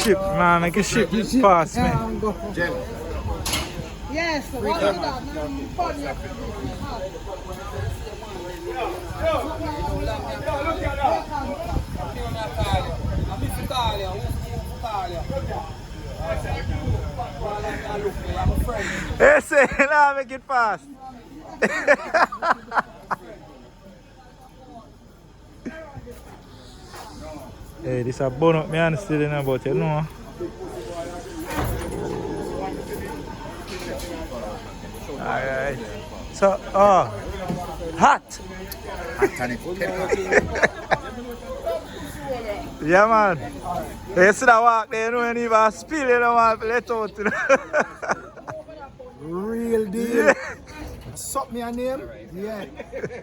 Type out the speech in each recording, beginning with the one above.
ship, man. Make a ship pass me. Yes, what is that? Hey, say, nah, make it fast. Hey, this a bun up me and still in about, you know. Alright. So, hot. Yeah, man. You see that walk there, you know, and even spill, you know, man, let out, you know. Real deal. Yeah. Suck me a name? Yeah.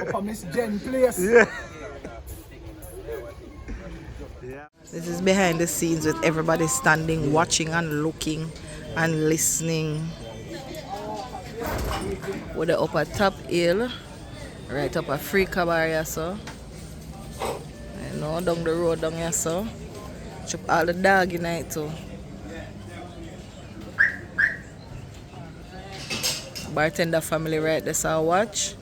Up on Miss Jen place. Yeah. Yeah. This is behind the scenes with everybody standing, watching and looking and listening. With the upper top hill, right up a free cabaret, so. You know, down the road down here, so. Chop all the dog in it too. Bartender family right there, so watch.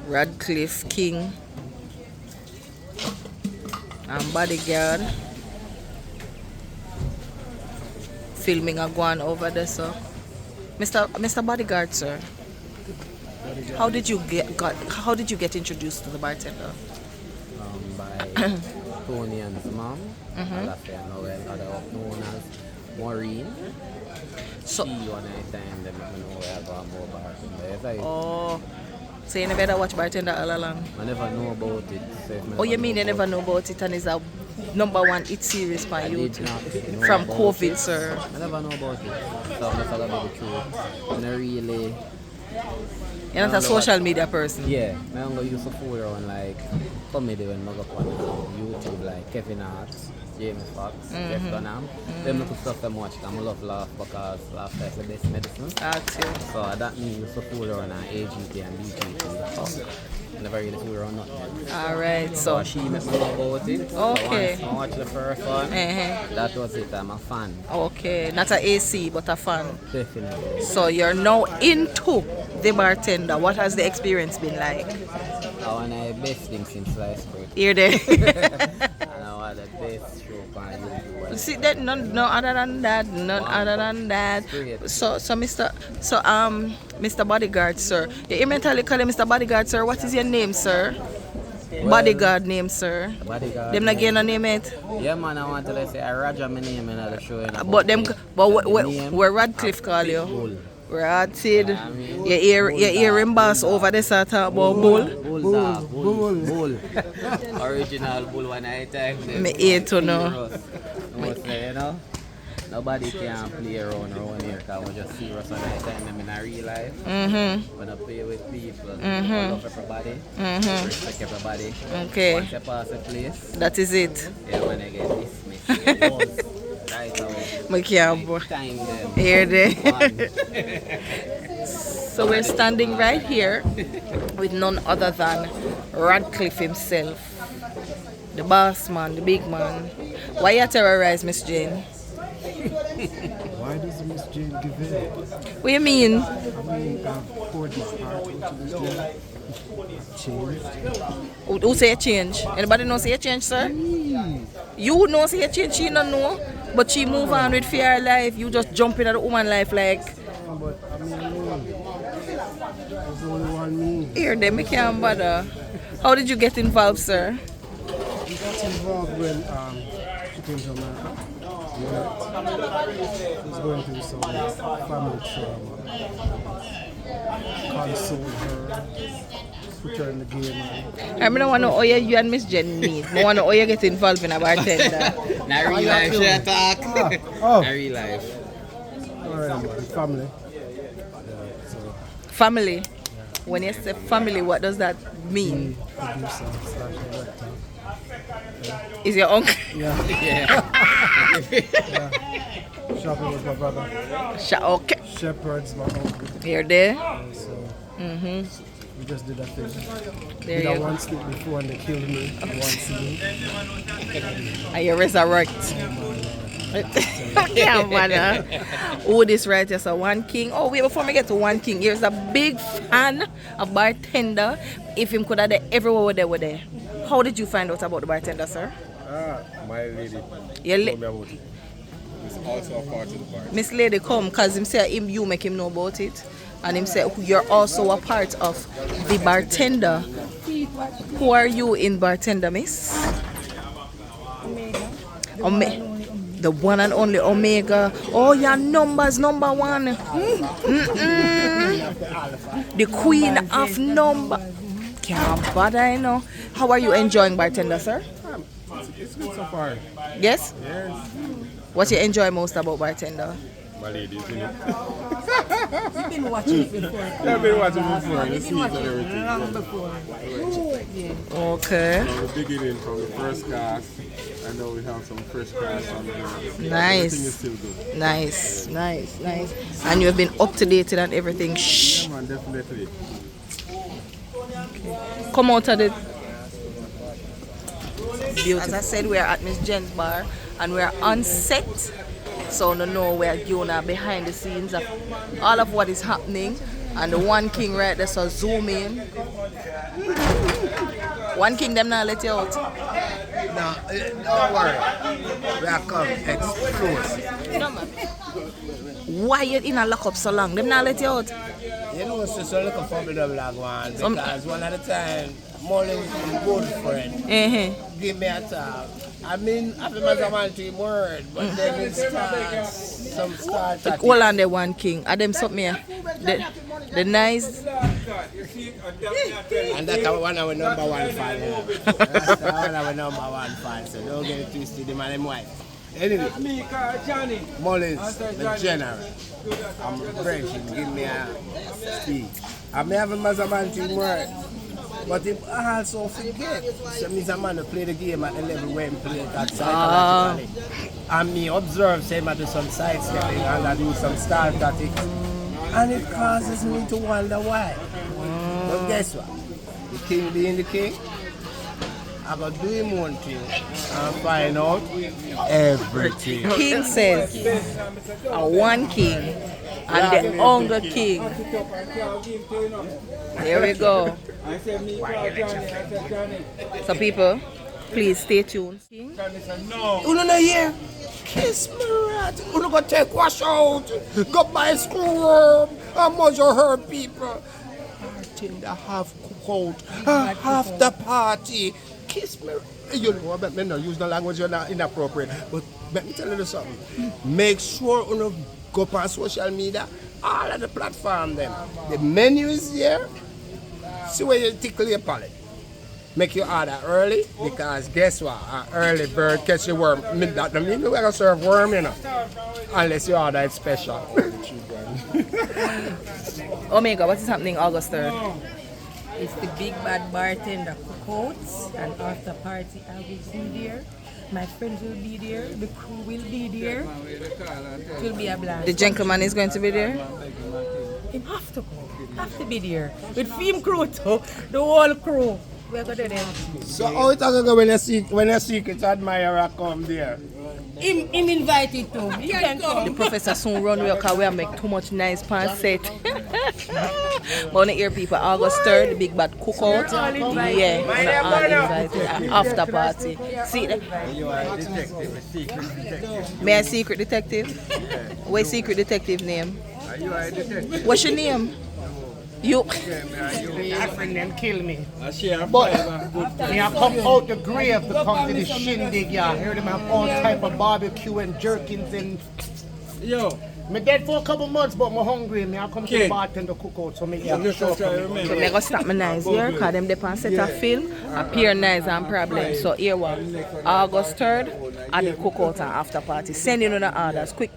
Radcliffe, King, and bodyguard. Filming a guan over there, so. Mr. Bodyguard, sir. How did you get introduced to the bartender? By Tony and his mom. Known as Maureen. So, she one time them know where I go more bartender. oh, so you never watch Bartender all along? I never know about it. So Oh, you mean you never know about it and it's a #1 hit series by YouTube from COVID, sir? I never know about it. So I'm not about the truth. And I really... You're not a social media person? Yeah, I don't go use to fool around like comedy when I go on YouTube like Kevin Hart, James Fox, Jeff Dunham. Them little stuff them watch. I love laugh because laughter is the best medicine. That's you. So that means used to fool around on AGT and BGT. I never really fool around nothing. Alright, so she made me know about it. okay. So once I watched the first one, that was it. I'm a fan. Okay, not a AC but a fan. Definitely. So you're now into the bartender. What has the experience been like? One of the best things since sliced bread. Here there. And I want the best show on YouTube. See that no other than that, none other than that. So Mr. Bodyguard, sir. You mentally call him Mr. Bodyguard, sir. What is your name, sir? Well, bodyguard name, sir. Bodyguard. Them not gonna name it. Yeah, man. I want to say I Roger my name in the show. Where Radcliffe call you? Ratted. You hear him boss over there start talk about bull. Bull. Original bull when I time them. Me hate to know. You know? Nobody can play around here because we just serious when I time them in a real life. When I play with people, love everybody, respect everybody. Okay. Once you pass the place, that is it. Yeah, when I get dismissed, right away. Me can't Time them. Here they. So we're standing right here with none other than Radcliffe himself. The boss man, the big man. Why you terrorize Miss Jane? Why does Miss Jane give in? What you mean? I mean, I've poured my heart into Miss Jane. Changed. Who say a change? Anybody know say a change, sir? You know say a change, she don't know. But she move on with fair life. You just jump into the woman life like. But I mean, no. There's only one me. Here, they me can't bother. How did you get involved, sir? We got involved when she came to America. Yeah. She was going through some family trauma. Console her. Put her in the game. I don't want to know how you and Miss Jen meet. I want to know how you get involved in a bartender. Not real life, she talk. Oh. Not real life. Alright, family. Family? Yeah. When you say family, what does that mean? Is your uncle? Yeah. Yeah. Shopping with my brother. Okay. Shepherd's my uncle. You're there? So we just did that thing. There Did you one sleep before and they killed me. One scene. And you resurrect. Yeah, man. Oh, this right here, so One King. Oh, wait, before we get to One King, here's a big fan of Bartender. If him could have there everywhere they were there. How did you find out about the Bartender, sir? My lady Your told me about it. It's also a part of the bar. Miss Lady come because him say you make him know about it. And him say you're also a part of the Bartender. Who are you in Bartender, miss? The one and only Omega. Oh, your number's number one. The queen of number. Can't bother, you know. How are you enjoying Bartender, sir? It's good so far. Yes? Yes. What you enjoy most about Bartender? My ladies, you know. You've been watching it before. Yeah, I've been watching before. You see it and everything. Long before. Okay. From the beginning, from the first cast, I know we have some fresh cast on there. Nice. Everything is still good. Nice. And you have been up to date and everything. Shh. Yeah, man, definitely. Come out of the beauty. As I said, we are at Miss Jen's bar and we are on set. So no know we are doing behind the scenes of all of what is happening. And the One King right there, so zoom in. One King, them not let you out. No, don't worry. We are coming explosive. No, man. Why you in a lock up so long? Them not let you out. You know, it's just a little formidable like one because one at a time, Mullins, my good friend, give me a talk. I mean, I feel like I'm team word, but then it starts, some start at Hold on the One King. Are them something here? The nice. and that's one of our number one fan. That's one of our number one fan, so don't get it twisted, the man and wife. Anyway, Mullins, the general, I'm French, he give me a speech. I may have a Mazaman team word, but he also forget. So means a man to play the game at the level where he play that psychologically. And me observe, say, I do some sidestepping and I do some star tactics. And it causes me to wonder why. But guess what? The king being the king, I got to do him one thing and find out everything. King says a One King and the Hunger King. There we go. So people, please stay tuned. You know here? Kiss me rat. You go take wash out. Go buy screwworm. How much you hurt people? Bartender half cook out. Half the party. Kiss me. You know, but me not use the language you're not inappropriate. But let me tell you something. Make sure you go on social media. All of the platform them. The menu is here. See where you tickle your palate. Make your order early because guess what? An early bird catch the worm. That don't mean we're gonna serve worm, you know. Unless your order is special. Omega, what is happening August 3rd? It's the big bad bartender cookouts and after party I will be there. My friends will be there. The crew will be there. It will be a blast. The gentleman is going to be there? Him have to come. Have to be there. With film crew too. The whole crew. We're going to there. So how it go when a secret admirer come there? Him invited to. He can The come. professor soon run away because we make too much nice pan set. But on the hear people, August 3rd, the big bad cookout. Yeah, we're all invited. And after party. See that? You are a detective, a secret detective. May I secret detective? What's secret detective name? You are a detective. What's your name? You. My friend them kill me. But Me I come out the grave to come to the shindig, yeah. Hear them have all type of barbecue and jerkins and yo, me dead for a couple months but me hungry. Me I come to the King. bartender cookout so me I'm just show trying to up. remember. I'm going to stop my nice here because them depend set a film, appear nice and problem. So here one, August 3rd at the cookout and after party. Send in the orders quick.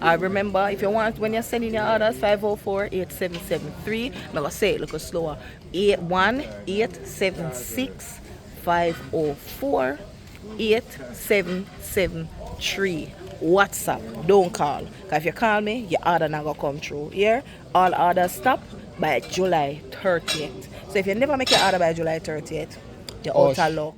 Remember, if you want, when you're sending your orders, 504-8773. I'm going to say it a little slower. 81876-504-8773. WhatsApp, don't call. Because if you call me, your order not going to come through. Here, all orders stop by July 30th. So if you never make your order by July 30th, you're out of luck.